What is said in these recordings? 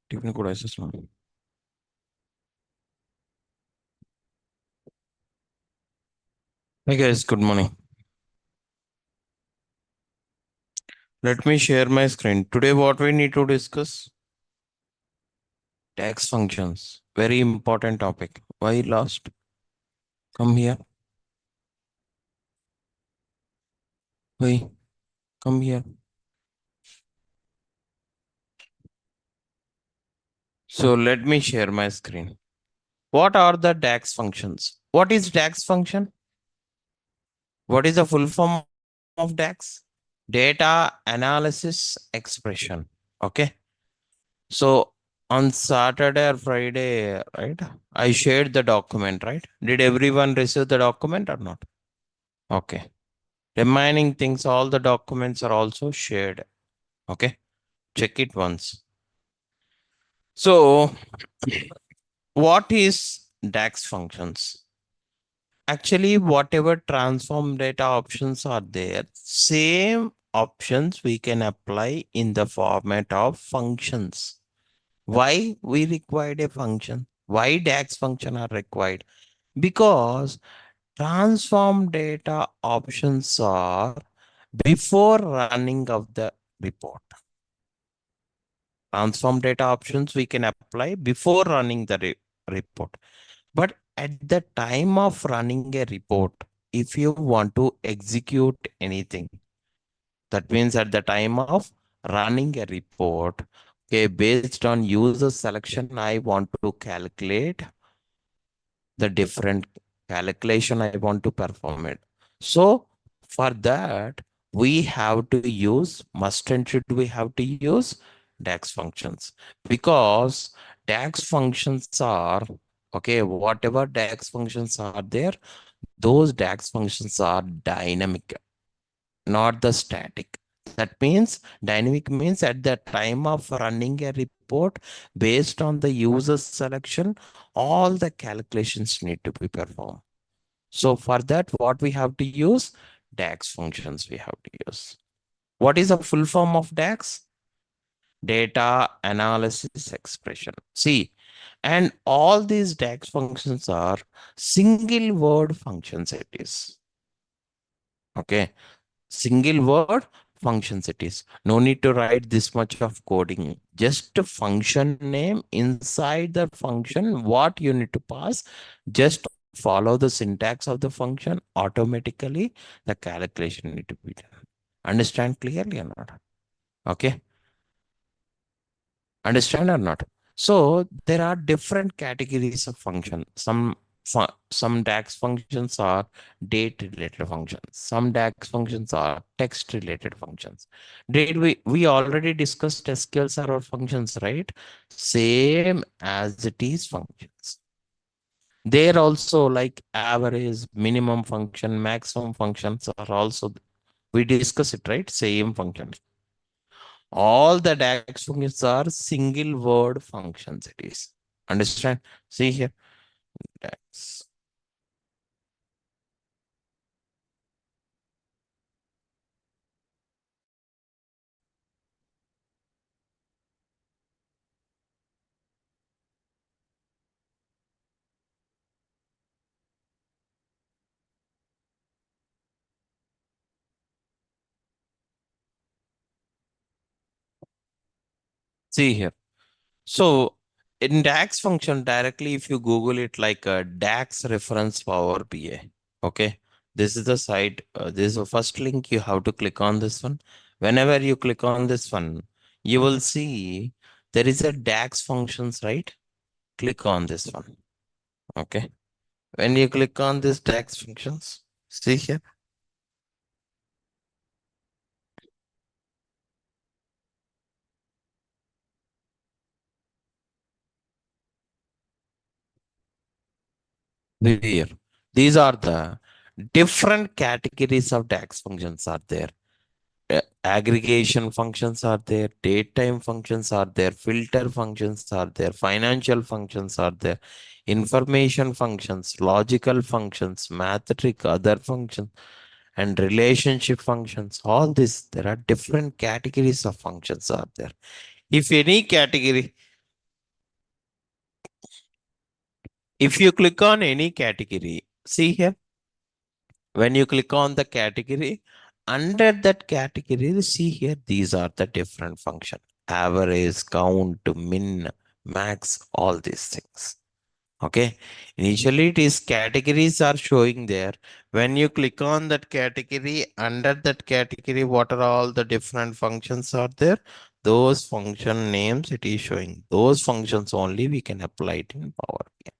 Tiffany కూడా వేసేస్తున్నాం. Hey guys, good morning. Let me share my screen. Today what we need to discuss? Tax functions. Very important topic. Why lost? Come here. Why? Come here. So let me share my screen. What are the DAX functions? What is DAX function? What is the full form of DAX? Data analysis expression. Okay. So on Saturday or Friday, right? I shared the document, right? Did everyone receive the document or not? Okay. Remaining things, all the documents are also shared. Okay. Check it once. So what is DAX functions? Actually, whatever transform data options are there, same options we can apply in the format of functions. Why we required a function? Why DAX function are required? Because transform data options are before running of the report. Transform data options we can apply before running the report. But at the time of running a report, if you want to execute anything, that means at the time of running a report, okay, based on user selection, I want to calculate the different calculation I want to perform it. So for that, we have to use, must and should we have to use DAX functions, because DAX functions are, okay, whatever DAX functions are there, those DAX functions are dynamic, not the static. That means dynamic means at the time of running a report, based on the user selection, all the calculations need to be performed. So for that, what we have to use? DAX functions we have to use. What is the full form of DAX? Data analysis expression. See, and all these DAX functions are single word functions it is. Okay. Single word functions it is. No need to write this much of coding. Just a function name, inside the function, what you need to pass, just follow the syntax of the function. Automatically the calculation need to be done. Understand clearly or not? Okay. Understand or not? So there are different categories of function. Some DAX functions are date related functions. Some DAX functions are text related functions. Did we already discussed SQL Server functions, right? Same as it is functions. There also like average, minimum function, maximum functions are also, we discuss it, right? Same functions. All the DAX functions are single word functions. It is. Understand? See here. DAX. See here. So in DAX function directly, if you Google it like a DAX reference Power BI. Okay. This is the site. This is the first link. You have to click on this one. Whenever you click on this one, you will see there is a DAX functions, right? Click on this one. Okay. When you click on this DAX functions, see here. Here. These are the different categories of DAX functions are there. Aggregation functions are there, datetime functions are there, filter functions are there, financial functions are there, information functions, logical functions, matrix, other functions, and relationship functions. All this, there are different categories of functions are there. If any category If you click on any category, see here, when you click on the category, under that category, see here, these are the different function. Average, count, min, max, all these things. Okay. Initially, it is categories are showing there. When you click on that category, under that category, what are all the different functions are there? Those function names it is showing. Those functions only we can apply it in Power BI.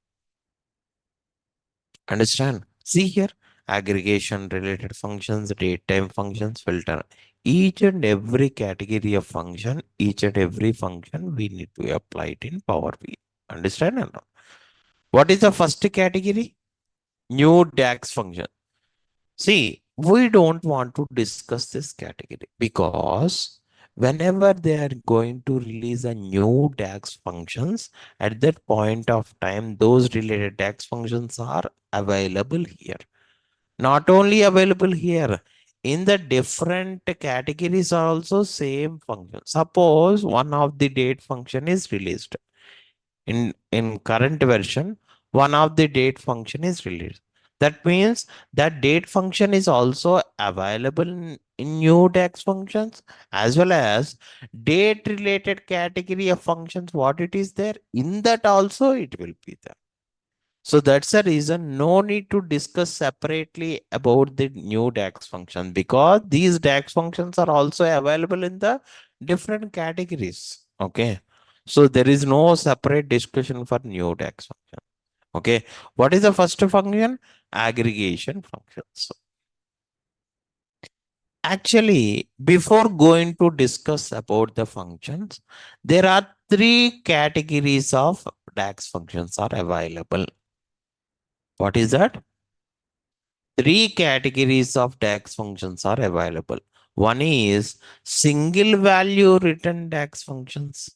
Understand? See here, aggregation related functions, datetime functions, filter. Each and every category of function, each and every function we need to apply it in Power BI. Understand or not? What is the first category? New DAX function. See, we don't want to discuss this category because whenever they are going to release a new DAX functions, at that point of time, those related DAX functions are available here. Not only available here, in the different categories are also same function. Suppose one of the date function is released. In current version, one of the date function is released. That means that date function is also available in new DAX functions, as well as date related category of functions, what it is there, in that also it will be there. So that's the reason no need to discuss separately about the new DAX function, because these DAX functions are also available in the different categories. Okay. So there is no separate discussion for new DAX function. Okay. What is the first function? Aggregation function. So actually, before going to discuss about the functions, there are three categories of DAX functions are available. What is that? Three categories of DAX functions are available. One is single value return DAX functions.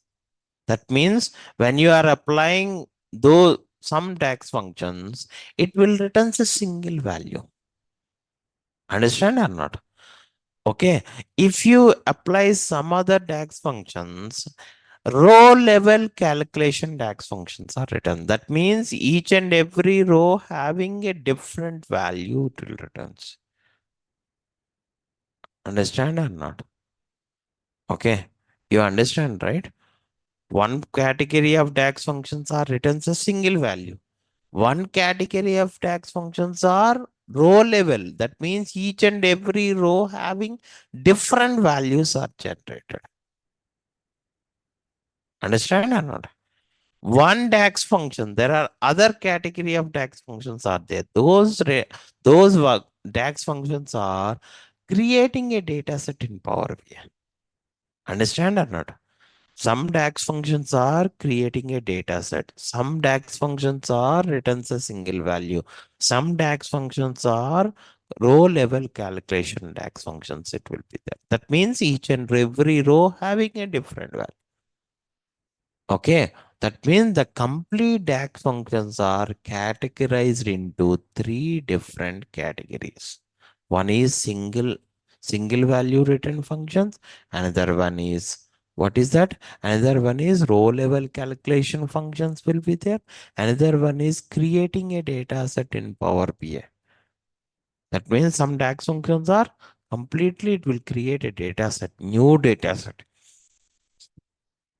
That means when you are applying those some DAX functions, it will return a single value. Understand or not? Okay. If you apply some other DAX functions, row level calculation DAX functions are written. That means each and every row having a different value it will returns. Understand or not? Okay. You understand, right? One category of DAX functions are returns a single value. One category of DAX functions are row level. That means each and every row having different values are generated. Understand or not? One DAX function, there are other category of DAX functions are there. Those DAX functions are creating a data set in Power BI. Understand or not? Some DAX functions are creating a data set. Some DAX functions are returns a single value. Some DAX functions are row level calculation DAX functions. It will be there. That means each and every row having a different value. Okay. That means the complete DAX functions are categorized into three different categories. One is single value return functions. Another one is what is that? Another one is row level calculation functions will be there. Another one is creating a data set in Power BI. That means some DAX functions are completely it will create a data set, new data set.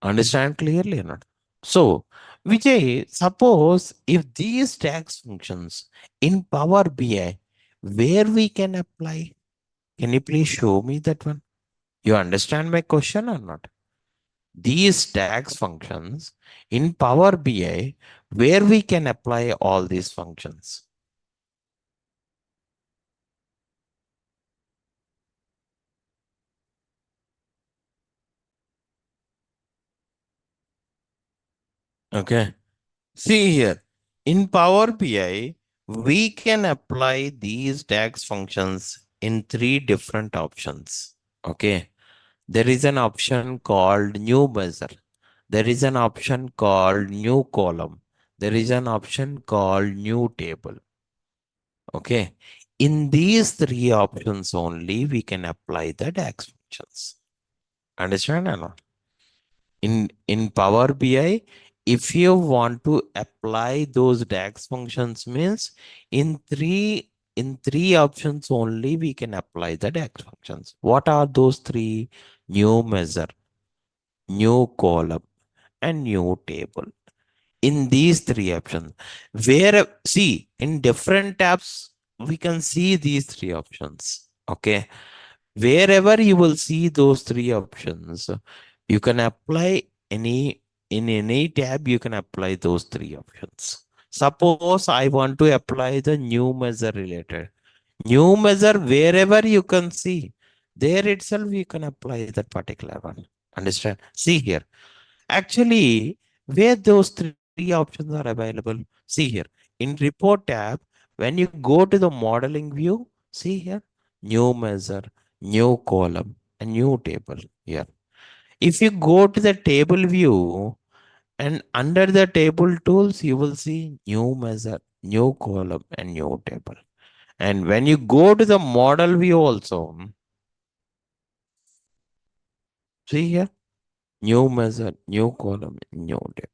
Understand clearly or not? So, Vijay, suppose if these tax functions in Power BI, where we can apply, can you please show me that one? You understand my question or not? These tax functions in Power BI, where we can apply all these functions. Okay. See here, in Power BI, we can apply these DAX functions in three different options. Okay. There is an option called new measure. There is an option called new column. There is an option called new table. Okay. In these three options only, we can apply the DAX functions. Understand or not? In Power BI, if you want to apply those DAX functions means in three options only we can apply the DAX functions. What are those three? New measure, new column, and new table. In these three options, where see in different tabs we can see these three options. Okay, wherever you will see those three options, you can apply any tab, you can apply those three options. Suppose I want to apply the new measure related. New measure, wherever you can see, there itself you can apply that particular one. Understand? See here. Actually, where those three options are available, see here. In report tab, when you go to the modeling view, see here, new measure, new column, and new table here. If you go to the table view and under the table tools, you will see new measure, new column, and new table. And when you go to the model view also, see here, new measure, new column, new table.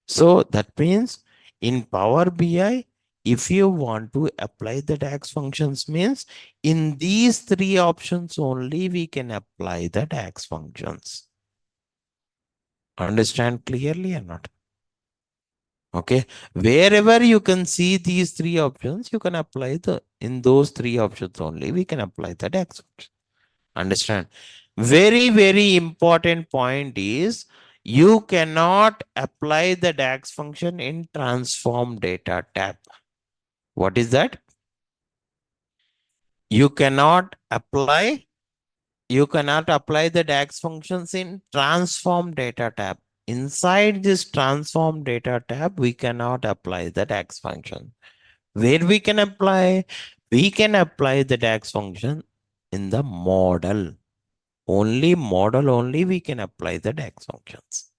So that means in Power BI, if you want to apply the DAX functions means in these three options only we can apply the DAX functions. Understand clearly or not? Okay. Wherever you can see these three options, you can apply in those three options only, we can apply the DAX function. Understand? Very, very important point is you cannot apply the DAX function in transform data tab. What is that? You cannot apply the DAX functions in transform data tab. Inside this transform data tab, we cannot apply the DAX function. Where we can apply? We can apply the DAX function in the model. Only we can apply the DAX functions.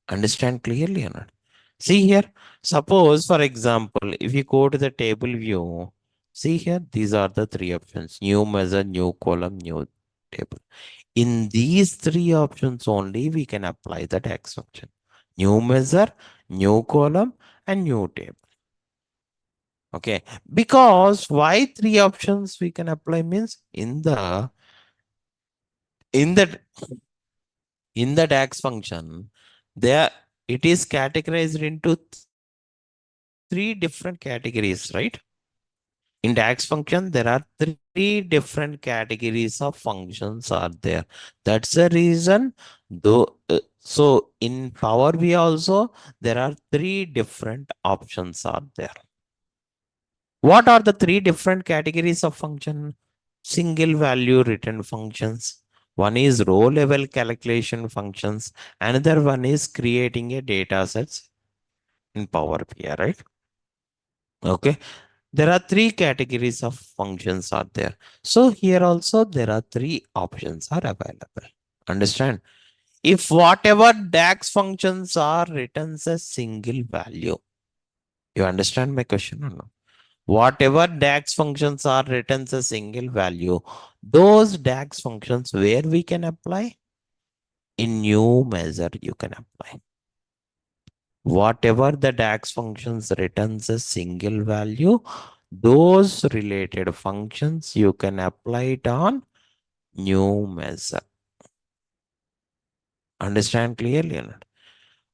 Understand clearly or not? See here, suppose for example, if you go to the table view, see here, these are the three options, new measure, new column, new table. In these three options only, we can apply the DAX function. New measure, new column, and new table. Okay, because why three options we can apply means in the DAX function, there it is categorized into three different categories, right? In DAX function, there are three different categories of functions are there. That's the reason, though. So in Power BI also, there are three different options are there. What are the three different categories of function? Single value return functions. One is row level calculation functions. Another one is creating a data sets in Power BI, right? Okay. There are three categories of functions are there. So here also there are three options are available. Understand? If whatever DAX functions are written as a single value, you understand my question or no? Whatever DAX functions are written as a single value, those DAX functions where we can apply? In new measure you can apply. Whatever the DAX functions returns a single value, those related functions you can apply it on new measure. Understand clearly or not?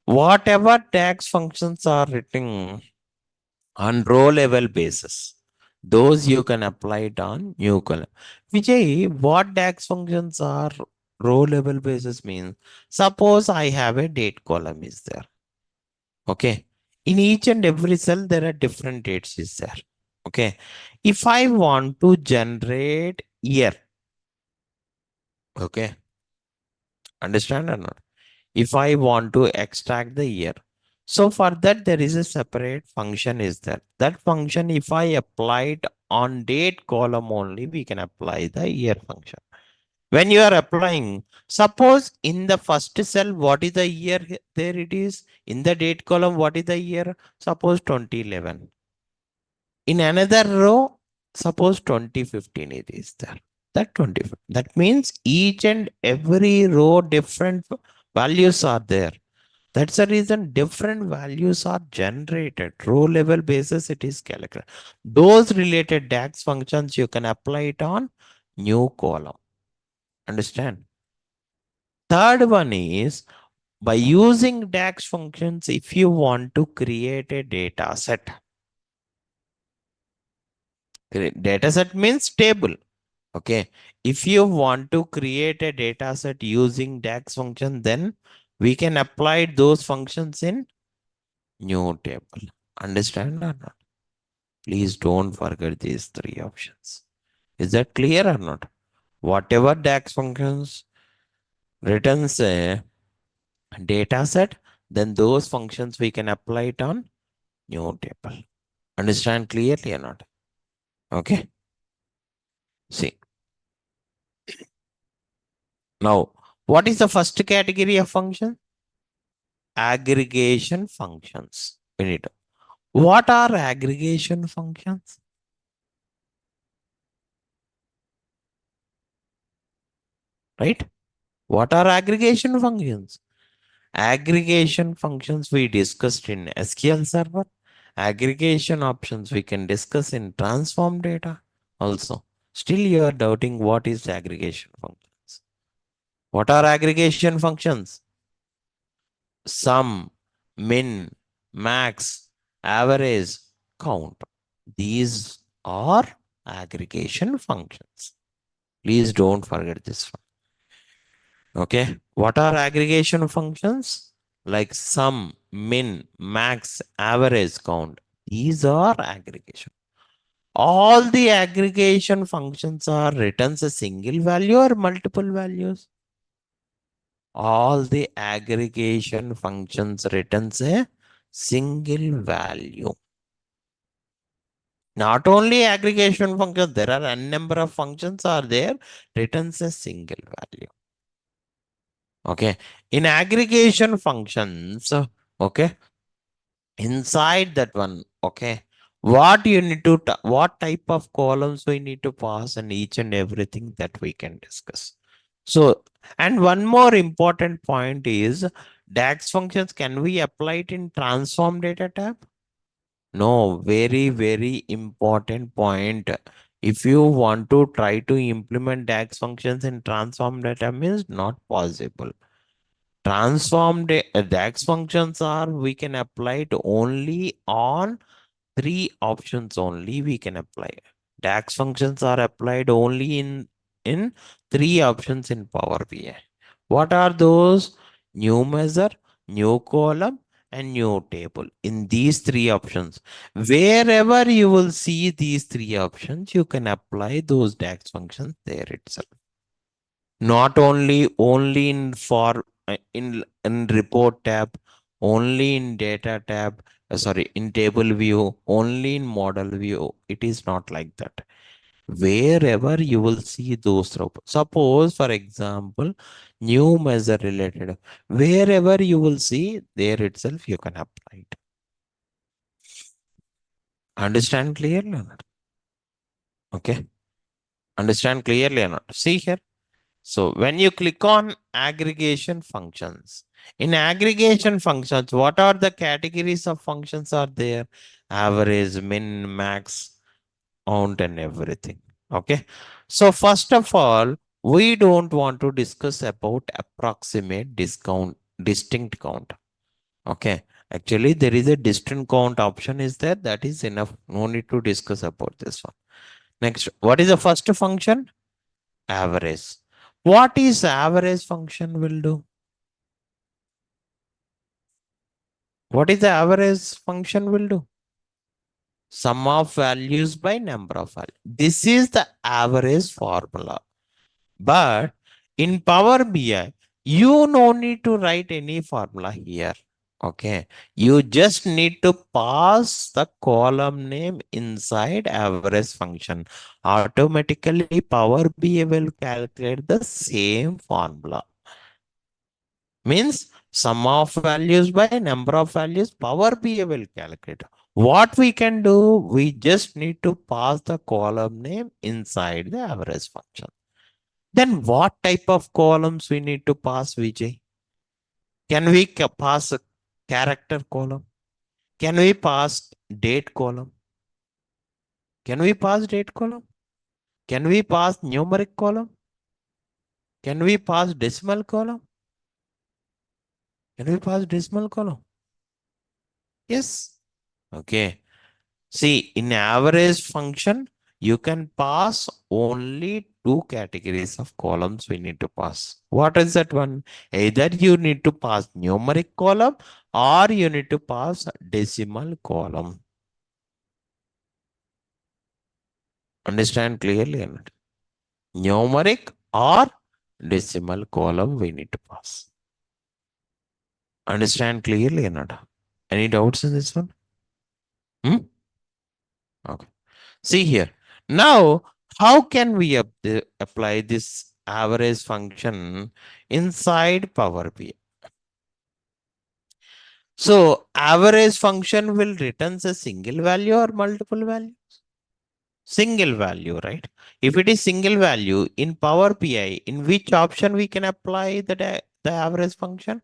Whatever DAX functions are written on row level basis, those you can apply it on new column. Vijay, what DAX functions are row level basis means? Suppose I have a date column is there. Okay. In each and every cell, there are different dates is there. Okay. If I want to generate year, okay. Understand or not? If I want to extract the year. So for that, there is a separate function is there. That function, if I apply it on date column only, we can apply the year function. When you are applying, suppose in the first cell, what is the year? There it is. In the date column, what is the year? Suppose 2011. In another row, suppose 2015 it is there. That 20. That means each and every row different values are there. That's the reason different values are generated. Row level basis, it is calculated. Those related DAX functions, you can apply it on new column. Understand? Third one is by using DAX functions, if you want to create a data set. Data set means table. Okay. If you want to create a data set using DAX function, then we can apply those functions in new table. Understand or not? Please don't forget these three options. Is that clear or not? Whatever DAX functions returns a data set, then those functions we can apply it on new table. Understand clearly or not? Okay. See. Now, what is the first category of function? Aggregation functions. We need to. What are aggregation functions? Right? What are aggregation functions? Aggregation functions we discussed in SQL Server. Aggregation options we can discuss in transform data also. Still you are doubting what is aggregation functions. What are aggregation functions? Sum, min, max, average, count. These are aggregation functions. Please don't forget this one. Okay. What are aggregation functions? Like sum, min, max, average, count. These are aggregation. All the aggregation functions are returns a single value or multiple values. All the aggregation functions returns a single value. Not only aggregation functions, there are a number of functions are there, returns a single value. Okay. In aggregation functions, okay, inside that one, okay, what you need to, what type of columns we need to pass and each and everything that we can discuss. So, and one more important point is DAX functions, can we apply it in transform data tab? No, very, very important point. If you want to try to implement DAX functions in transform data means not possible. Transformed DAX functions are, we can apply it only on three options only we can apply. DAX functions are applied only in three options in Power BI. What are those? New measure, new column, and new table. In these three options, wherever you will see these three options, you can apply those DAX functions there itself. Not only in for in report tab, only in data tab, sorry, in table view, only in model view. It is not like that. Wherever you will see those suppose for example, new measure related, wherever you will see there itself, you can apply it. Understand clearly or not? Okay. Understand clearly or not? See here. So when you click on aggregation functions, in aggregation functions, what are the categories of functions are there? Average, min, max, count, and everything. Okay. So first of all, we don't want to discuss about approximate discount, distinct count. Okay. Actually, there is a distinct count option is there. That is enough. No need to discuss about this one. Next, what is the first function? Average. What is average function will do? What is the average function will do? Sum of values by number of values. This is the average formula. But in Power BI, you no need to write any formula here. Okay. You just need to pass the column name inside average function. Automatically, Power BI will calculate the same formula. Means sum of values by number of values, Power BI will calculate. What we can do, we just need to pass the column name inside the average function. Then what type of columns we need to pass, Vijay? Can we pass a character column? Can we pass date column? Can we pass date column? Can we pass numeric column? Can we pass decimal column? Can we pass decimal column? Yes. Okay. See, in average function, you can pass only two categories of columns we need to pass. What is that one? Either you need to pass numeric column or you need to pass decimal column. Understand clearly or not? Numeric or decimal column we need to pass. Understand clearly or not? Any doubts in this one? Hmm? Okay. See here. Now, how can we apply this average function inside Power BI? So, average function will returns a single value or multiple value? Single value, right? If it is single value in Power BI, in which option we can apply the average function?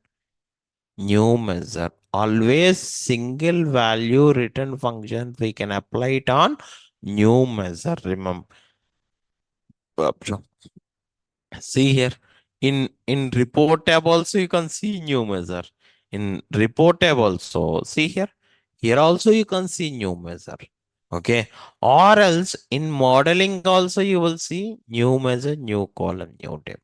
New measure. Always single value return function, we can apply it on new measure. Remember. See here. In report tab also you can see new measure. In report tab also, see here. Here also you can see new measure. Okay. Or else in modeling also you will see new measure, new column, new table.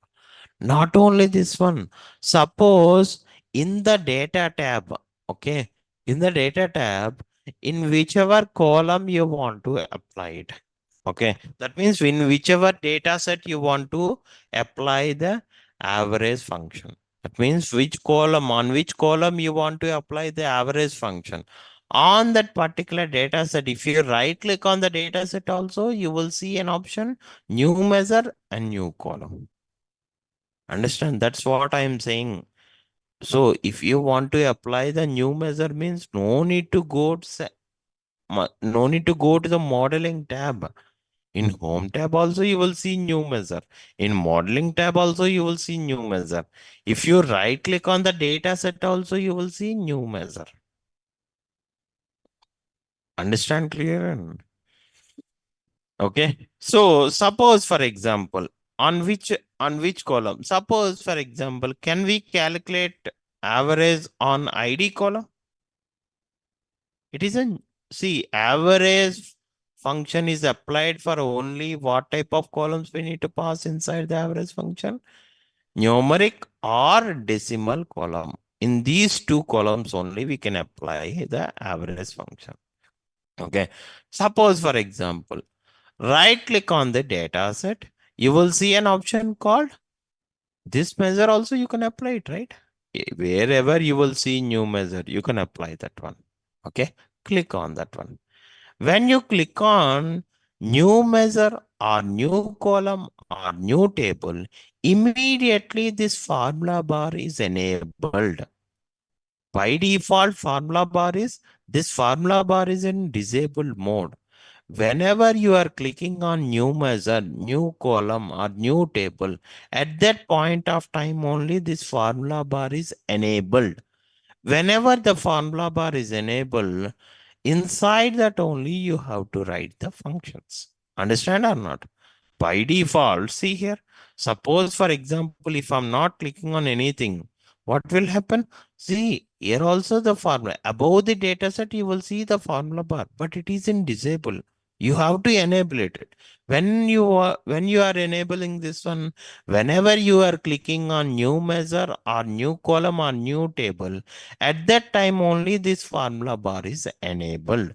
Not only this one. Suppose in the data tab, okay, in the data tab, in whichever column you want to apply it. Okay, that means in whichever data set you want to apply the average function. That means on which column you want to apply the average function. On that particular data set, if you right click on the data set also, you will see an option, new measure and new column. Understand? That's what I am saying. So if you want to apply the new measure means no need to go to the modeling tab. In home tab also you will see new measure. In modeling tab also you will see new measure. If you right click on the data set also you will see new measure. Understand clear? Okay. So suppose for example, on which column? Suppose for example, can we calculate average on ID column? It isn't. See, average function is applied for only what type of columns we need to pass inside the average function? Numeric or decimal column. In these two columns only we can apply the average function. Okay. Suppose for example, right click on the data set. You will see an option called this measure also you can apply it, right? Wherever you will see new measure, you can apply that one. Okay. Click on that one. When you click on new measure or new column or new table, immediately this formula bar is enabled. By default, this formula bar is in disabled mode. Whenever you are clicking on new measure, new column or new table, at that point of time only this formula bar is enabled. Whenever the formula bar is enabled, inside that only you have to write the functions. Understand or not? By default, see here. Suppose, for example, if I'm not clicking on anything, what will happen? See, here also the formula. Above the data set, you will see the formula bar, but it is in disable. You have to enable it. When you are enabling this one, whenever you are clicking on new measure or new column or new table, at that time only this formula bar is enabled.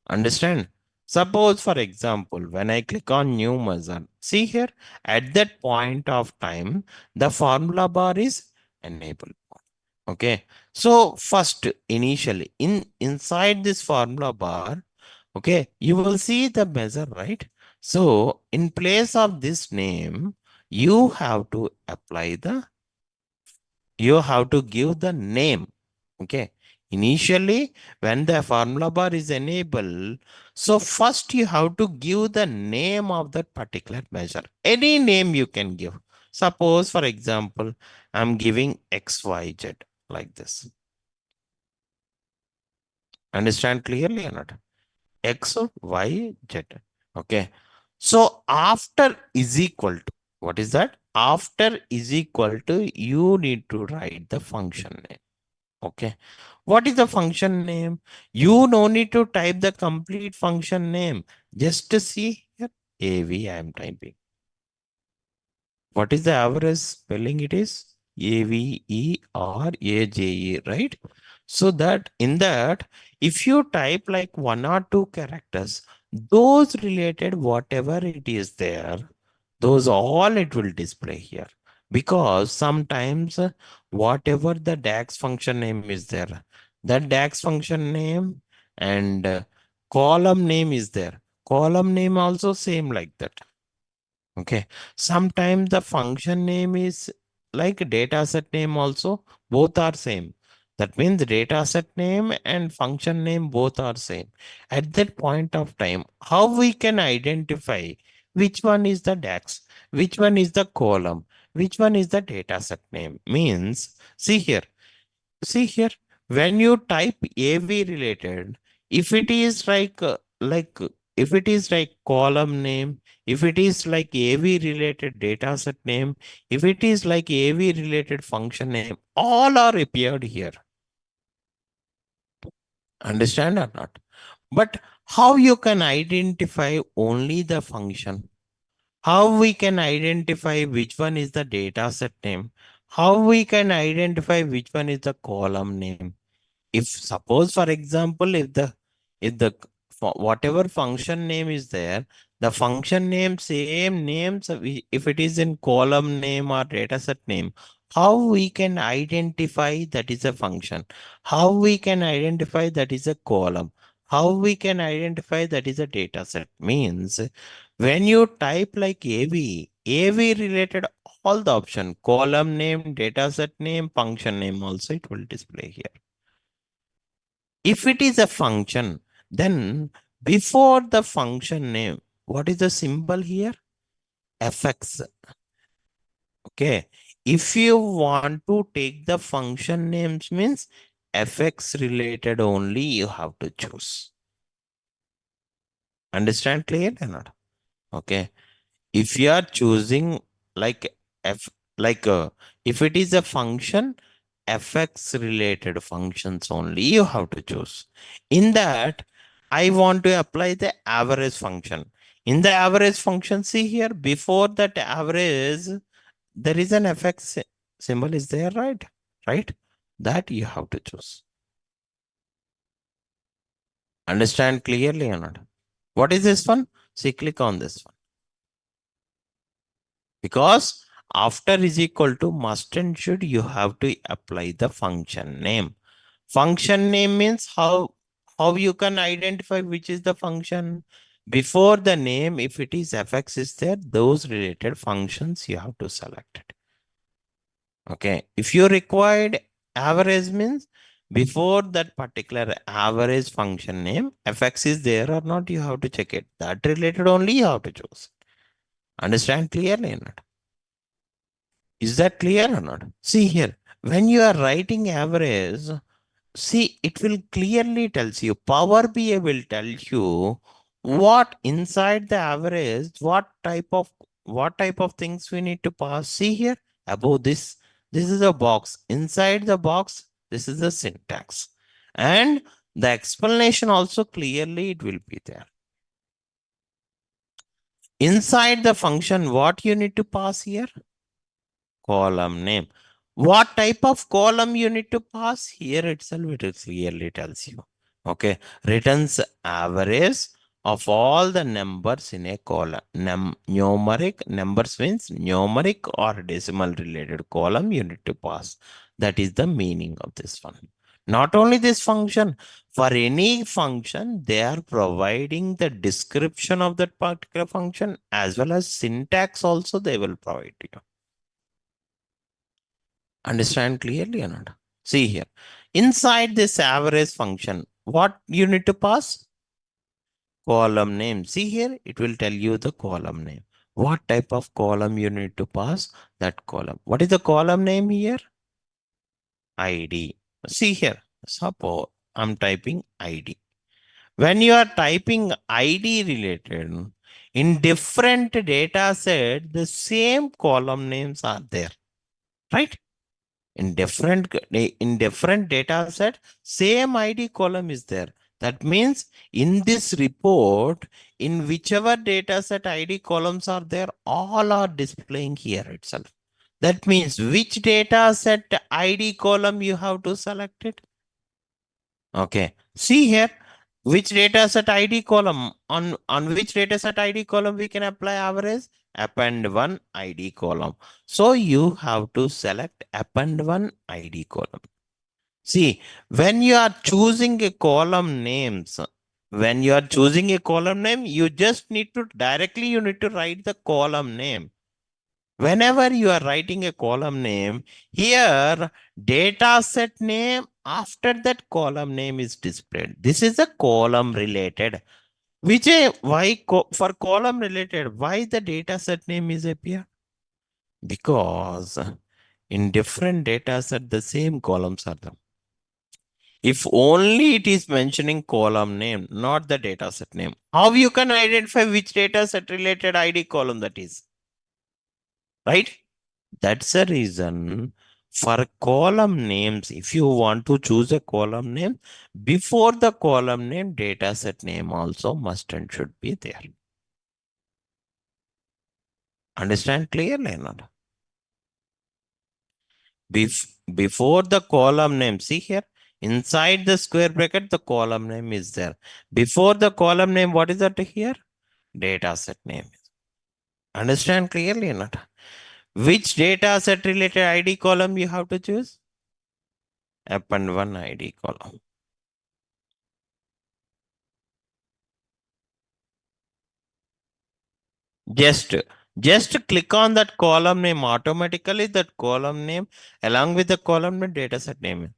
Understand? Suppose, for example, when I click on new measure, see here, at that point of time, the formula bar is enabled. Okay. So first, initially, inside this formula bar, okay, you will see the measure, right? So in place of this name, you have to give the name. Okay. Initially, when the formula bar is enabled, so first you have to give the name of that particular measure. Any name you can give. Suppose, for example, I'm giving XYZ. like this. Understand clearly or not? X, Y, Z. Okay. So after is equal to, what is that? After is equal to, you need to write the function name. Okay. What is the function name? You no need to type the complete function name. Just to see here, AV I am typing. What is the average spelling? It is AVERAJE, right? So that in that, if you type like 1 or 2 characters, those related, whatever it is there, those all it will display here. Because sometimes whatever the DAX function name is there, that DAX function name and column name is there. Column name also same like that. Okay. Sometimes the function name is like data set name also, both are same. That means data set name and function name both are same. At that point of time, how we can identify which one is the DAX, which one is the column, which one is the data set name means, see here, when you type AV related, if it is if it is like column name, if it is like AV related data set name, if it is like AV related function name, all are appeared here. Understand or not? But how you can identify only the function? How we can identify which one is the data set name? How we can identify which one is the column name? If suppose for example, if the whatever function name is there, the function name same names, if it is in column name or data set name, how we can identify that is a function, how we can identify that is a column, how we can identify that is a data set means, when you type like AV related, all the option, column name, data set name, function name also it will display here. If it is a function, then before the function name, what is the symbol here? Fx. Okay. If you want to take the function names means fx related only you have to choose. Understand clear or not? Okay. If you are choosing like f like if it is a function, fx related functions only you have to choose. In that, I want to apply the average function. In the average function, see here, before that average, there is an fx symbol is there, right? Right? That you have to choose. Understand clearly or not? What is this one? See, click on this one. Because after is equal to must and should, you have to apply the function name. Function name means how you can identify which is the function. Before the name, if it is fx is there, those related functions you have to select it. Okay. If you required average means before that particular average function name, fx is there or not, you have to check it. That related only you have to choose. Understand clearly or not? Is that clear or not? See here, when you are writing average, see, it will clearly tells you, Power BI will tell you what inside the average, what type of things we need to pass. See here, above this is a box. Inside the box, this is the syntax. And the explanation also clearly it will be there. Inside the function, what you need to pass here? Column name. What type of column you need to pass? Here itself it clearly tells you. Okay. Returns average of all the numbers in a column. Numeric numbers means numeric or decimal related column you need to pass. That is the meaning of this one. Not only this function, for any function, they are providing the description of that particular function as well as syntax also they will provide to you. Understand clearly or not? See here. Inside this average function, what you need to pass? Column name. See here, it will tell you the column name. What type of column you need to pass? That column. What is the column name here? ID. See here, suppose I'm typing ID. When you are typing ID related, in different data set, the same column names are there, right? In different data set, same ID column is there. That means in this report, in whichever data set ID columns are there, all are displaying here itself. That means which data set ID column you have to select it. Okay. See here, which data set ID column, on which data set ID column we can apply average? Append one ID column. So you have to select append one ID column. See, when you are choosing a column names, when you are choosing a column name, you just need to directly you need to write the column name. Whenever you are writing a column name, here data set name after that column name is displayed. This is a column related. Vijay, for column related, why the data set name is appear? Because in different data set, the same columns are there. If only it is mentioning column name, not the data set name. How you can identify which data set related ID column that is? Right? That's the reason for column names, if you want to choose a column name, before the column name, data set name also must and should be there. Understand clearly or not? Before the column name, see here, inside the square bracket, the column name is there. Before the column name, what is that here? Data set name. Understand clearly or not? Which data set related ID column you have to choose? Append one ID column. Just, just click on that column name. Automatically, that column name along with the column name, data set name.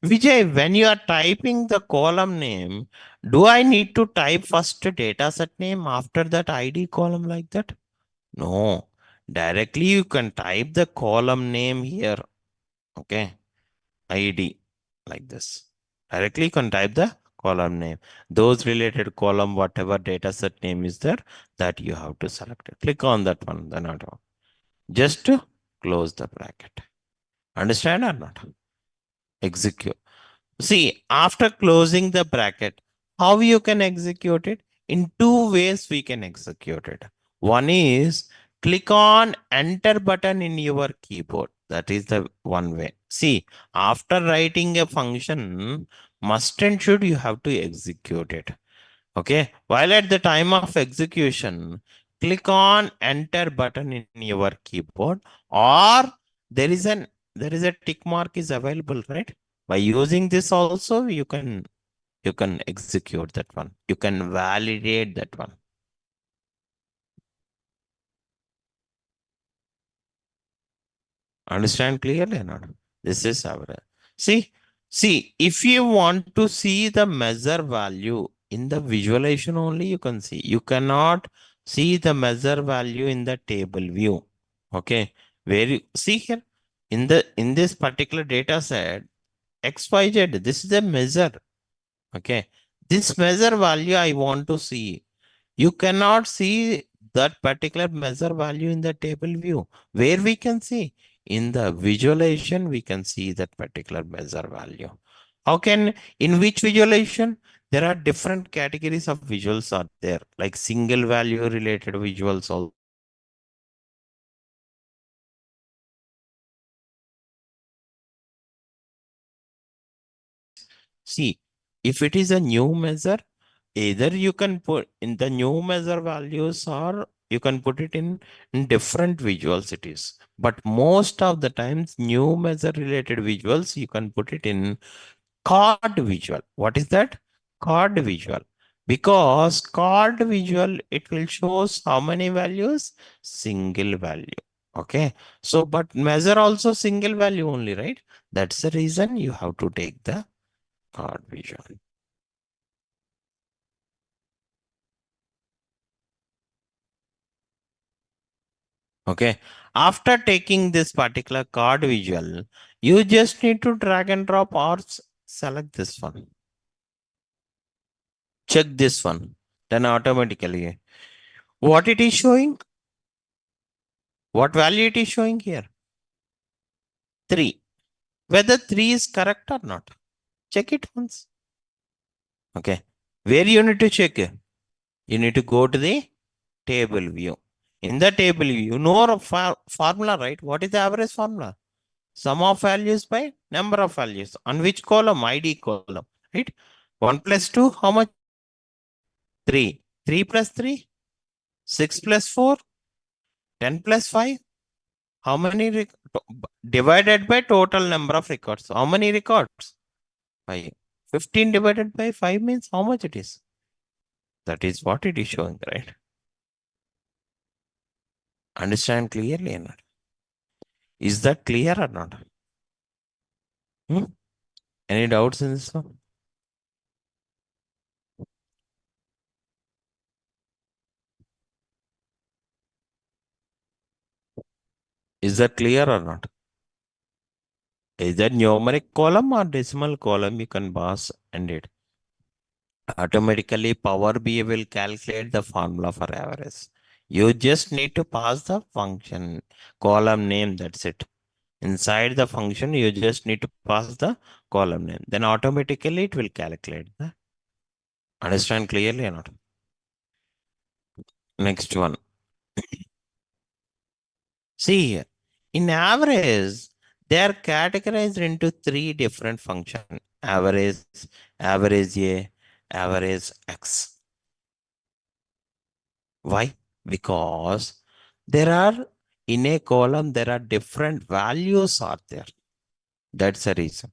Vijay, when you are typing the column name, do I need to type first data set name after that ID column like that? No. Directly you can type the column name here. Okay. ID like this. Directly you can type the column name. Those related column, whatever data set name is there, that you have to select it. Click on that one, then not one. Just to close the bracket. Understand or not? Execute. See, after closing the bracket, how you can execute it? In two ways we can execute it. One is click on enter button in your keyboard. That is the one way. See, after writing a function, must and should you have to execute it. Okay. While at the time of execution, click on enter button in your keyboard, or there is an there is a tick mark is available, right? By using this also, you can execute that one. You can validate that one. Understand clearly or not? This is our see. See, if you want to see the measure value in the visualization only, you can see. You cannot see the measure value in the table view. Okay. Where you see here in this particular data set, XYZ, this is a measure. Okay. This measure value I want to see. You cannot see that particular measure value in the table view. Where we can see? In the visualization, we can see that particular measure value. How can, in which visualization? There are different categories of visuals are there, like single value related visuals also. See, if it is a new measure, either you can put in the new measure values or you can put it in different visuals it is. But most of the times, new measure related visuals, you can put it in card visual. What is that? Card visual. Because card visual, it will shows how many values? Single value. Okay. So, but measure also single value only, right? That's the reason you have to take the card visual. Okay. After taking this particular card visual, You just need to drag and drop or select this one. Check this one. Then automatically, what it is showing? What value it is showing here? 3. Whether 3 is correct or not. Check it once. Okay. Where you need to check? You need to go to the table view. In the table view, you know a formula, right? What is the average formula? Sum of values by number of values. On which column? ID column, right? 1 plus 2, how much? 3. 3 plus 3? 6 plus 4? 10 plus 5? How many? Divided by total number of records. How many records? 5. 15 divided by 5 means how much it is? That is what it is showing, right? Understand clearly or not? Is that clear or not? Any doubts in this one? Is that clear or not? Is that numeric column or decimal column? You can pass and it. Automatically, Power BI will calculate the formula for average. You just need to pass the function column name. That's it. Inside the function, you just need to pass the column name. Then automatically it will calculate. Understand clearly or not? Next one. See here. In average, they are categorized into 3 different functions. Average, average A, average X. Why? Because there are, in a column, there are different values are there. That's the reason.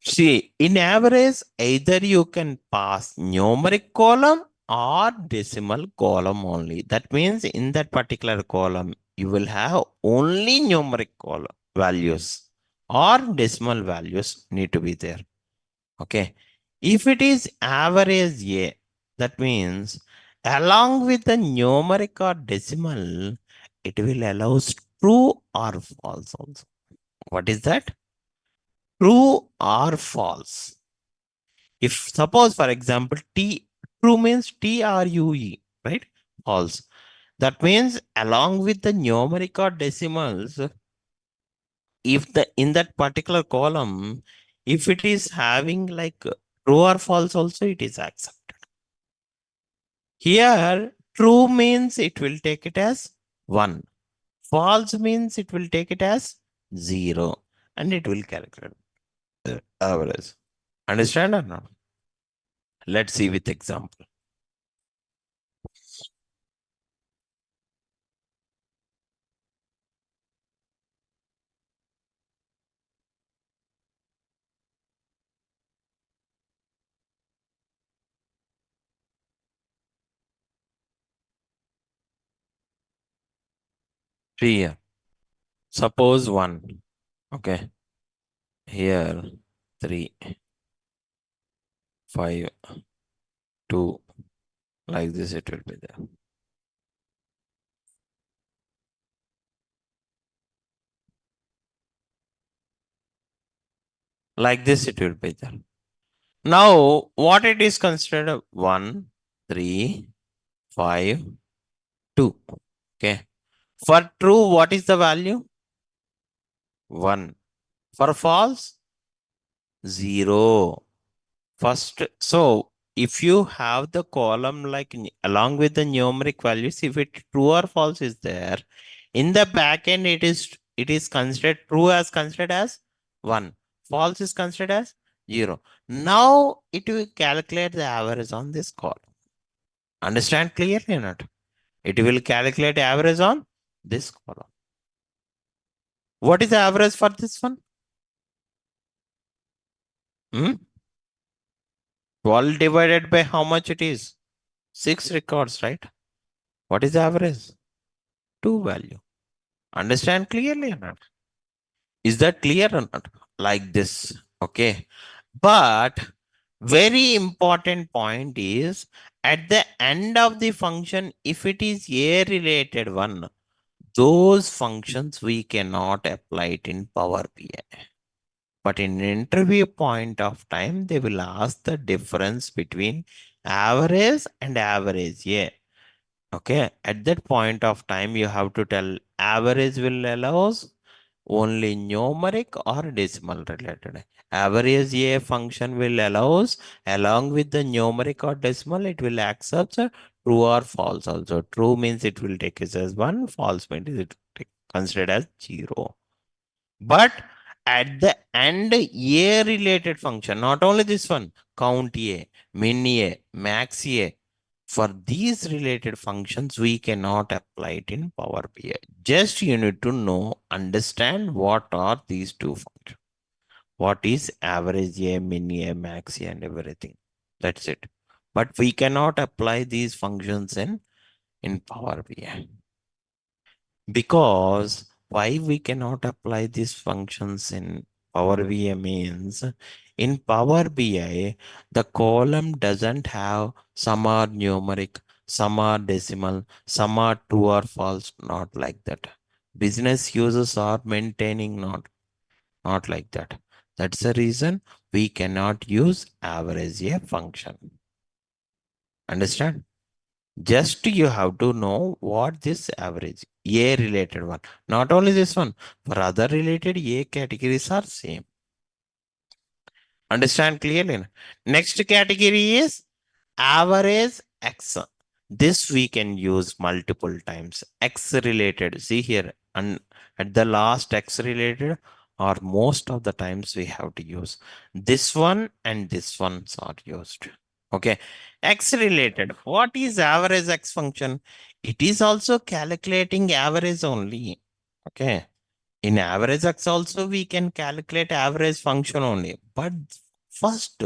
See, in average, either you can pass numeric column or decimal column only. That means in that particular column, you will have only numeric column values or decimal values need to be there. Okay. If it is average A, that means along with the numeric or decimal, it will allow true or false also. What is that? True or false. If suppose, for example, true means TRUE, right? False. That means along with the numeric or decimals, if the in that particular column, if it is having like true or false also, it is accepted. Here, true means it will take it as 1. False means it will take it as 0. And it will calculate the average. Understand or not? Let's see with example. Here, suppose 1. Okay. Here, 3, 5, 2. Like this, it will be there. Like this, it will be there. Now, what it is considered 1, 3, 5, 2. Okay. For true, what is the value? 1. For false, 0. First, so if you have the column like along with the numeric values, if it true or false is there, in the backend it is considered true as considered as 1. False is considered as 0. Now it will calculate the average on this column. Understand clearly or not? It will calculate average on this column. What is the average for this one? 12 divided by how much it is? 6 records, right? What is the average? 2 value. Understand clearly or not? Is that clear or not? Like this. Okay. But very important point is at the end of the function, if it is A related one, Those functions we cannot apply it in Power BI. But in interview point of time, they will ask the difference between average and average. Yeah. Okay. At that point of time, you have to tell average will allows only numeric or decimal related. Average A function will allows along with the numeric or decimal, it will accept true or false also. True means it will take it as 1, false means it will take considered as 0. But at the end, A related function, not only this one, count A, min A, max A, for these related functions, we cannot apply it in Power BI. Just you need to know, understand what are these two functions. What is average A, min A, max A, and everything. That's it. But we cannot apply these functions in Power BI. Because why we cannot apply these functions in Power BI means in Power BI, the column doesn't have some are numeric, some are decimal, some are true or false, not like that. Business users are maintaining not like that. That's the reason we cannot use average A function. Understand? Just you have to know what this average A related one. Not only this one, for other related A categories are same. Understand clearly? Next category is average X. This we can use multiple times. X related. See here, and at the last X related, or most of the times we have to use this one and this ones are used. Okay. X related. What is average X function? It is also calculating average only. Okay. In average X also we can calculate average function only. But first,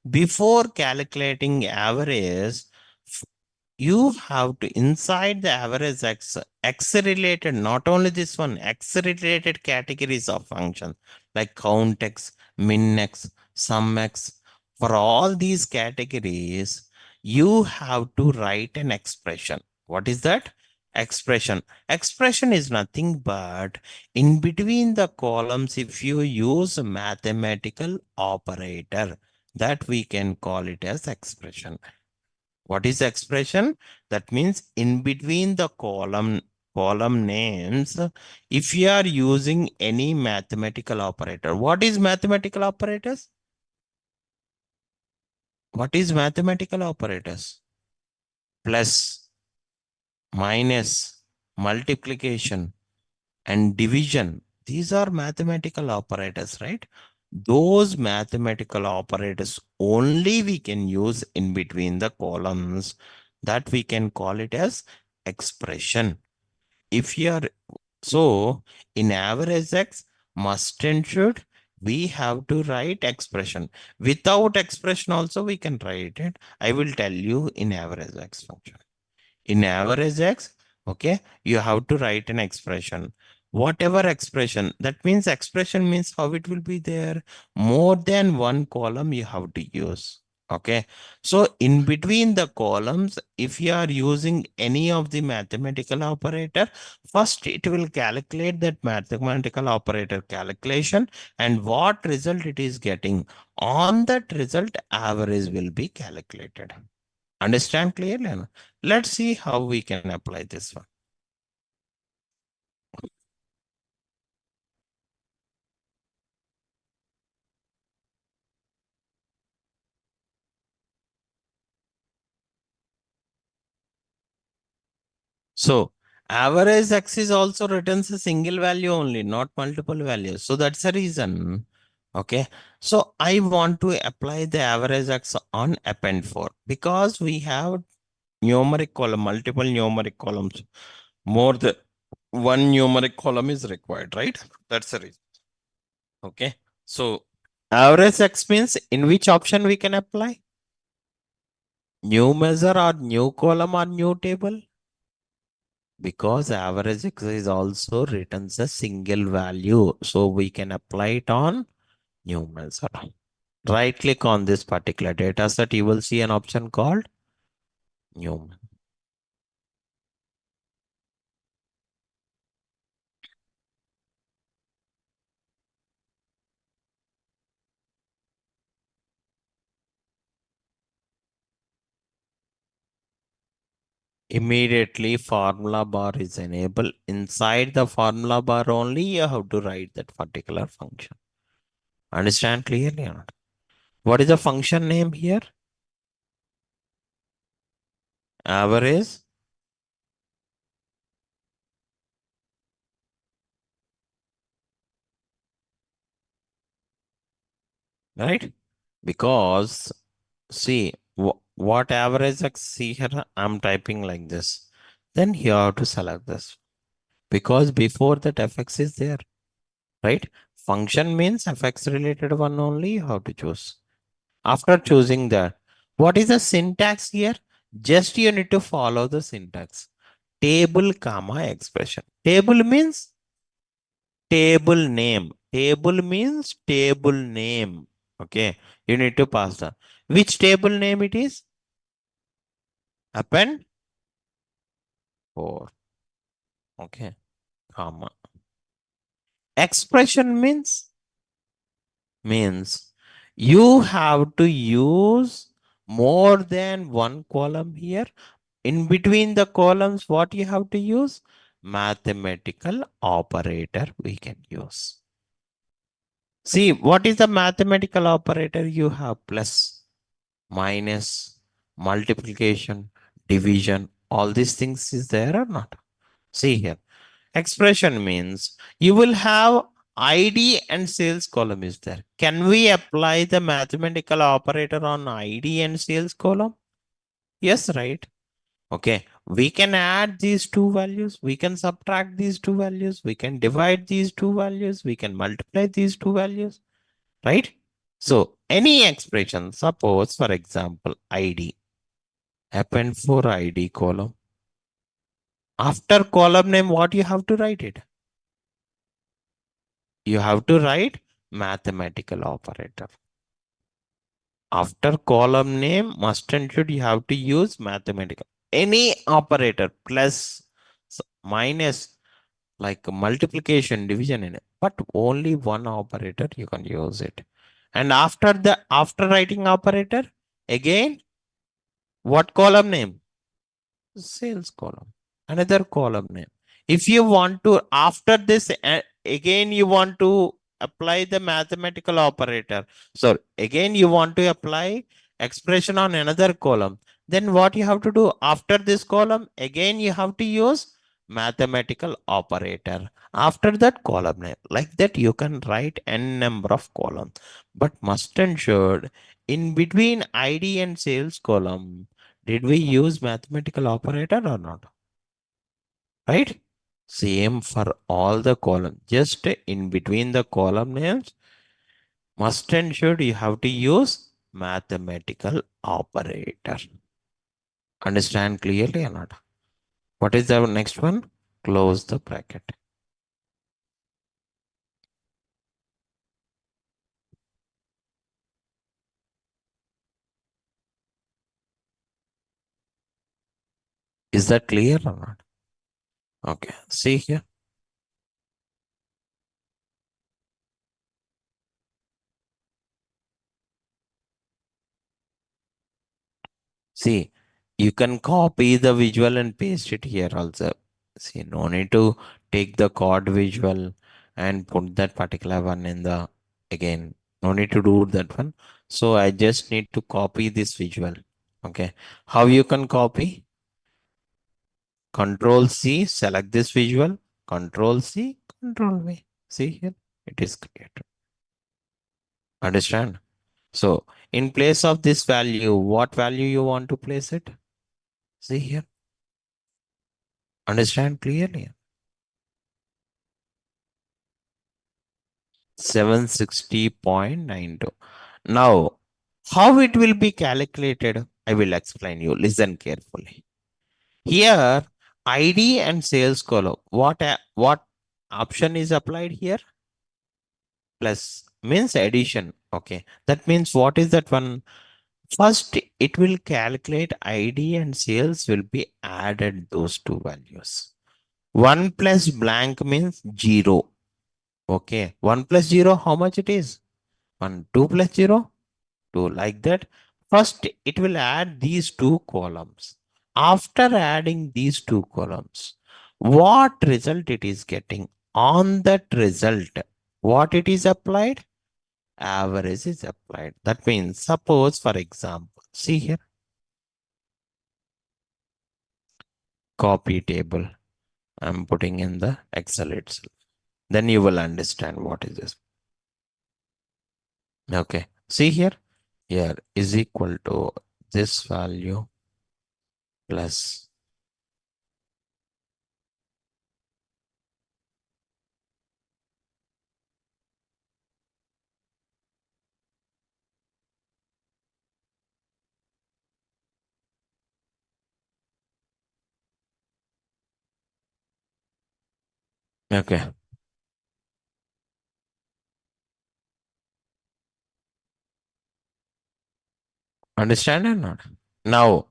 before calculating average, you have to inside the average X related, not only this one, X related categories of functions like count X, min X, sum X. For all these categories, you have to write an expression. What is that? Expression. Expression is nothing but in between the columns, if you use a mathematical operator, that we can call it as expression. What is expression? That means in between the column names, if you are using any mathematical operator. What is mathematical operators? What is mathematical operators? Plus, minus, multiplication, and division. These are mathematical operators, right? Those mathematical operators only we can use in between the columns, that we can call it as expression. If you are so in average X, must and should we have to write expression. Without expression also we can write it. I will tell you in average X function. In average X, okay, you have to write an expression. Whatever expression, that means expression means how it will be there. More than one column you have to use. Okay. So in between the columns, if you are using any of the mathematical operator, first it will calculate that mathematical operator calculation and what result it is getting. On that result, average will be calculated. Understand clearly? Let's see how we can apply this one. So average X is also returns a single value only, not multiple values. So that's the reason. Okay. So I want to apply the average X on append 4 because we have numeric column, multiple numeric columns. More than one numeric column is required, right? That's the reason. Okay. So average X means in which option we can apply? New measure or new column or new table? Because average X is also returns a single value. So we can apply it on new measure. Right click on this particular data set. You will see an option called new. Immediately formula bar is enabled. Inside the formula bar only, you have to write that particular function. Understand clearly or not? What is the function name here? Average. Right? Because see what average I see here, I'm typing like this. Then you have to select this because before that fx is there, right? Function means fx related one only you have to choose. After choosing that, what is the syntax here? Just you need to follow the syntax. Table comma expression. Table means table name. Table means table name. Okay. You need to pass that. Which table name it is? Append 4. Okay. Comma. Expression means you have to use more than one column here. In between the columns, what you have to use? Mathematical operator we can use. See, what is the mathematical operator? You have plus, minus, multiplication, division, all these things is there or not? See here. Expression means you will have ID and sales column is there. Can we apply the mathematical operator on ID and sales column? Yes, right? Okay. We can add these two values. We can subtract these two values. We can divide these two values. We can multiply these two values, right? So any expression, suppose for example, ID, append for ID column. After column name, what you have to write it? You have to write mathematical operator. After column name, must and should, you have to use mathematical. Any operator, plus, minus, like multiplication, division in it, but only one operator you can use it. And after writing operator, again, what column name? Sales column. Another column name. If you want to, after this, again you want to apply the mathematical operator. So again you want to apply expression on another column. Then what you have to do after this column, again you have to use mathematical operator. After that column name. Like that you can write n number of columns. But must and should, in between ID and sales column, did we use mathematical operator or not? Right? Same for all the columns. Just in between the column names, must and should you have to use mathematical operator. Understand clearly or not? What is the next one? Close the bracket. Is that clear or not? Okay. See here. See, you can copy the visual and paste it here also. See, no need to take the code visual and put that particular one in the again. No need to do that one. So I just need to copy this visual. Okay. How you can copy? Control C, select this visual. Control C, Control V. See here, it is created. Understand? So in place of this value, what value you want to place it? See here. Understand clearly? 760.92. Now, how it will be calculated? I will explain you. Listen carefully. Here, ID and sales column. What option is applied here? Plus means addition. Okay. That means what is that one? First, it will calculate ID and sales will be added those two values. 1 plus blank means 0. Okay. 1 plus 0, how much it is? 1, 2 plus 0, 2, like that. First, it will add these two columns. After adding these two columns, what result it is getting? On that result, what it is applied? Average is applied. That means, suppose, for example, see here, copy table. I'm putting in the Excel itself. Then you will understand what is this. Okay. See here, here is equal to this value plus. Okay. Understand or not? Now,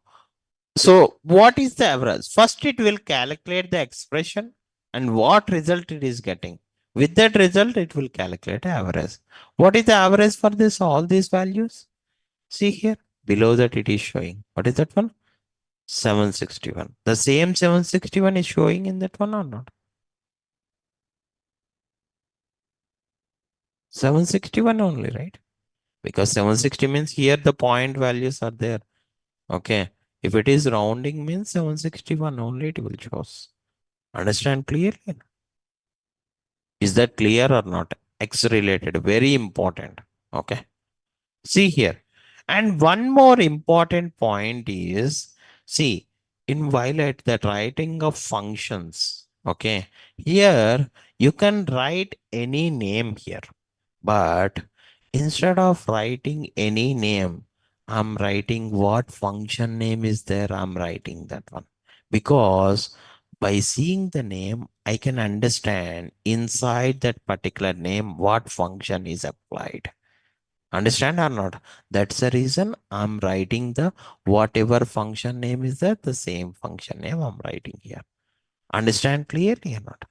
so what is the average? First, it will calculate the expression and what result it is getting. With that result, it will calculate average. What is the average for this? All these values? See here, below that it is showing. What is that one? 761. The same 761 is showing in that one or not? 761 only, right? Because 760 means here the point values are there. Okay. If it is rounding means 761 only it will show. Understand clearly? Is that clear or not? X related, very important. Okay. See here. And one more important point is, see, in while at the writing of functions, okay, here you can write any name here. But instead of writing any name, I'm writing what function name is there. I'm writing that one. Because by seeing the name, I can understand inside that particular name what function is applied. Understand or not? That's the reason I'm writing the whatever function name is there, the same function name I'm writing here. Understand clearly or not?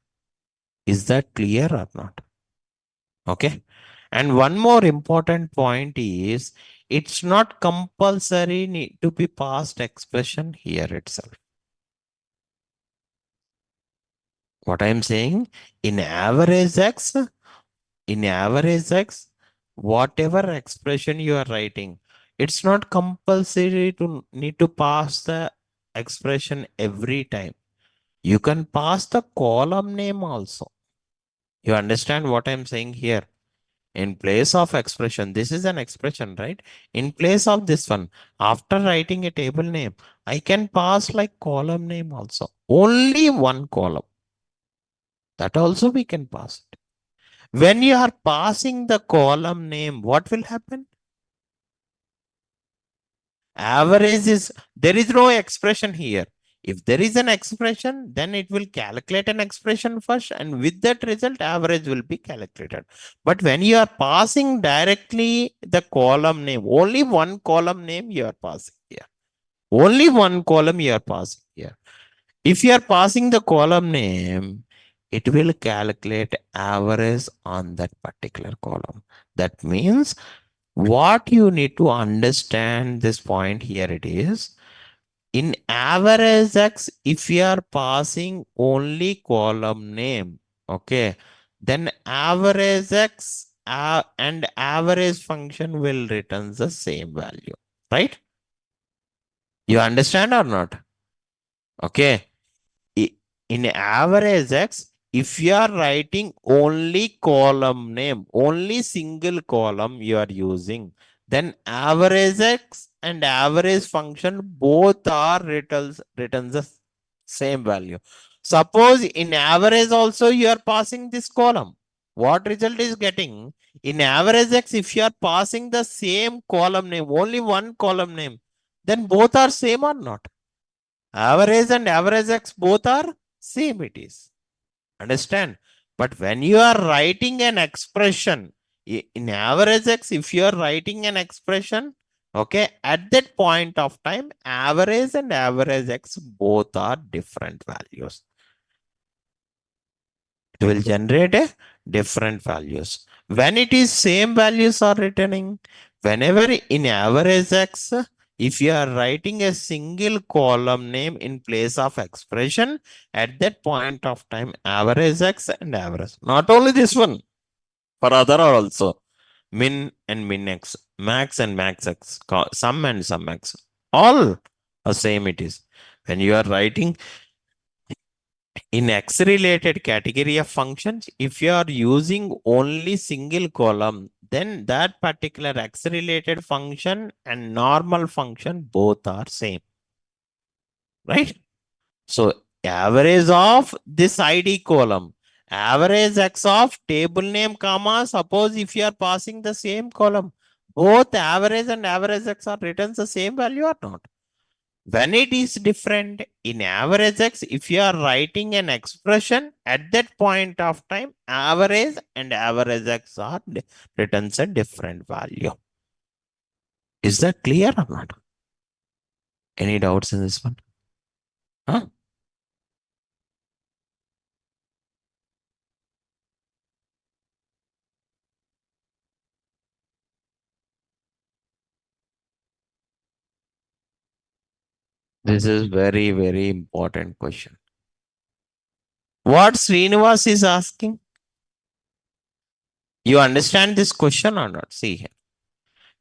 Is that clear or not? Okay. And one more important point is it's not compulsory need to be past expression here itself. What I'm saying, in average x, whatever expression you are writing, it's not compulsory to need to pass the expression every time. You can pass the column name also. You understand what I'm saying here? In place of expression, this is an expression, right? In place of this one, after writing a table name, I can pass like column name also. Only one column. That also we can pass it. When you are passing the column name, what will happen? Average is, there is no expression here. If there is an expression, then it will calculate an expression first, and with that result, average will be calculated. But when you are passing directly the column name, only one column name you are passing here. Only one column you are passing here. If you are passing the column name, it will calculate average on that particular column. That means what you need to understand this point here it is, in average x, if you are passing only column name, okay, then average x and average function will return the same value, right? You understand or not? Okay. In average x, if you are writing only column name, only single column you are using, then average x and average function both are returns the same value. Suppose in average also you are passing this column. What result is getting? In average x, if you are passing the same column name, only one column name, then both are same or not? Average and average x both are same it is. Understand? But when you are writing an expression in average x, if you are writing an expression, okay, at that point of time, average and average x both are different values. It will generate a different values. When it is same values are returning, whenever in average x, If you are writing a single column name in place of expression, at that point of time, average X and average. Not only this one, for other are also min and min X, max and max X, sum and sum X. All the same it is. When you are writing in X related category of functions, if you are using only single column, then that particular X related function and normal function both are same, right? So average of this ID column, average X of table name, comma, suppose if you are passing the same column, both average and average X are written the same value or not? When it is different in average X, if you are writing an expression at that point of time, average and average X are written a different value. Is that clear or not? Any doubts in this one? Huh? This is very, very important question. What Srinivas is asking? You understand this question or not? See here.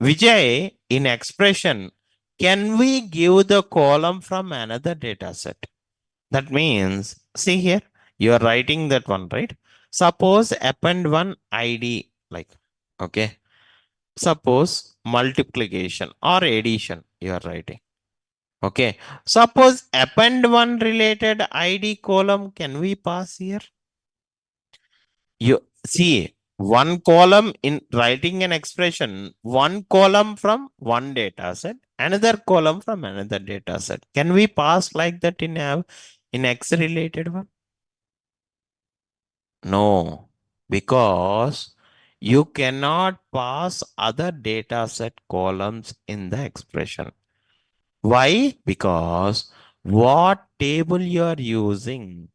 Vijay, in expression, can we give the column from another data set? That means, see here, you are writing that one, right? Suppose append one ID, like, okay. Suppose multiplication or addition, you are writing. Okay. Suppose append one related ID column, can we pass here? You see, one column in writing an expression, one column from one data set, another column from another data set. Can we pass like that in X related one? No, because you cannot pass other data set columns in the expression. Why? Because what table you are using,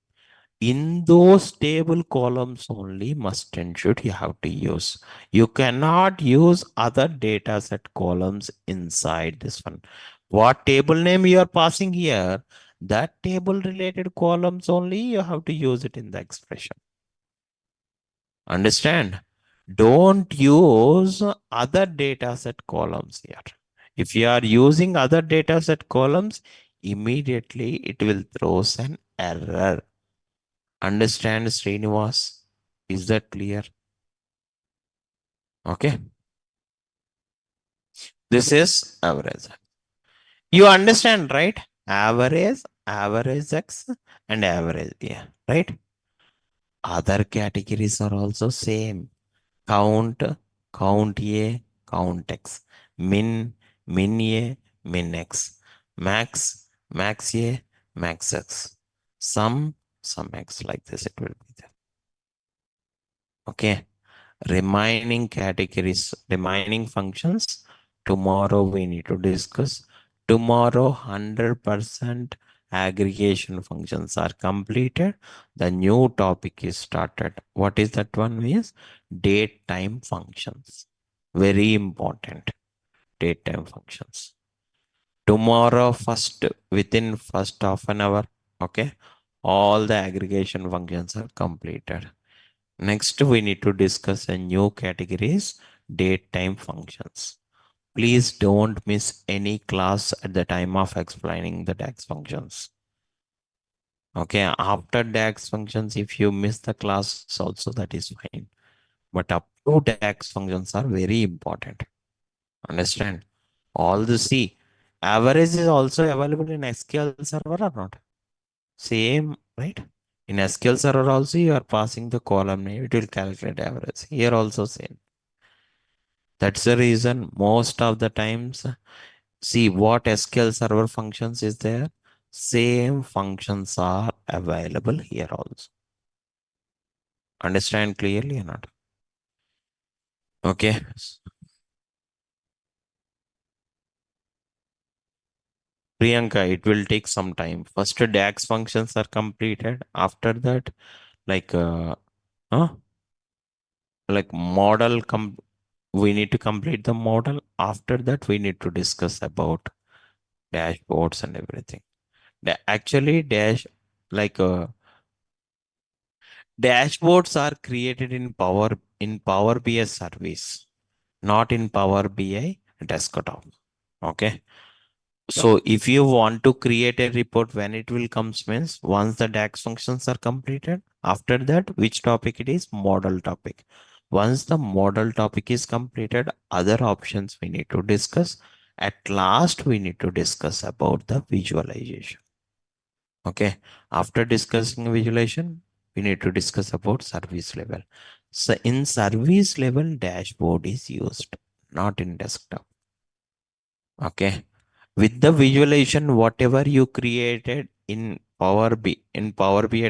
in those table columns only must and should you have to use. You cannot use other data set columns inside this one. What table name you are passing here, that table related columns only you have to use it in the expression. Understand? Don't use other data set columns here. If you are using other data set columns, immediately it will throw an error. Understand, Srinivas? Is that clear? Okay. This is average. You understand, right? Average, average X, and average. Yeah, right? Other categories are also same. Count, count A, count X. Min, min A, min X. Max, max A, max X. Sum X, like this it will be there. Okay. Remaining categories, remaining functions, tomorrow we need to discuss. Tomorrow 100% aggregation functions are completed. The new topic is started. What is that one means? Date time functions. Very important. Date time functions. Tomorrow within first half an hour, okay, all the aggregation functions are completed. Next, we need to discuss a new categories, date time functions. Please don't miss any class at the time of explaining the DAX functions. Okay, after DAX functions, if you miss the class, also that is fine. But up to DAX functions are very important. Understand? All the C. Average is also available in SQL Server or not? Same, right? In SQL Server also, you are passing the column name, it will calculate average. Here also same. That's the reason most of the times, see what SQL Server functions is there. Same functions are available here also. Understand clearly or not? Okay. Priyanka, it will take some time. First, DAX functions are completed. After that, like, huh? Like model, we need to complete the model. After that, we need to discuss about dashboards and everything. Actually, like dashboards are created in Power BI service, not in Power BI desktop. Okay. So if you want to create a report, when it will comes means once the DAX functions are completed, after that, which topic it is? Model topic. Once the model topic is completed, other options we need to discuss. At last, we need to discuss about the visualization. Okay. After discussing visualization, we need to discuss about service level. So in service level, dashboard is used, not in desktop. Okay. With the visualization, whatever you created in Power BI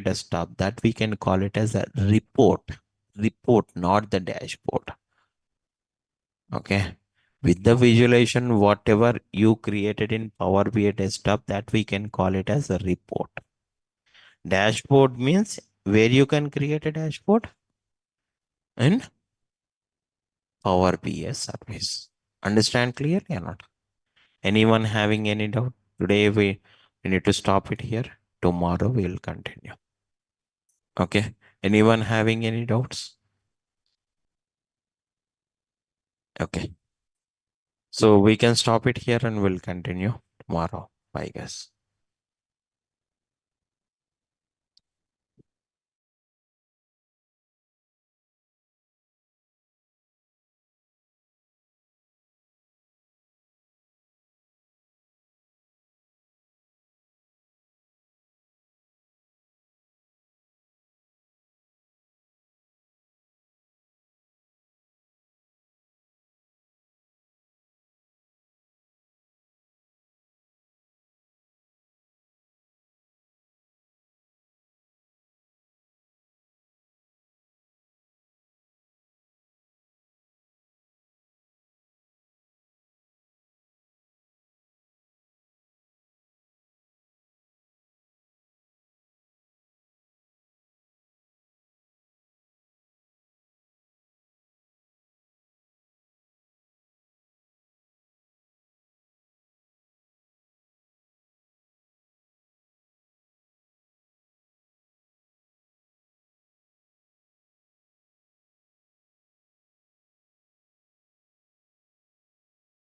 desktop, that we can call it as a report, not the dashboard. Okay. With the visualization, whatever you created in Power BI desktop, that we can call it as a report. Dashboard means where you can create a dashboard in Power BI service. Understand clearly or not? Anyone having any doubt? Today we need to stop it here. Tomorrow we'll continue. Okay. Anyone having any doubts? Okay. So we can stop it here and we'll continue tomorrow. Bye, guys.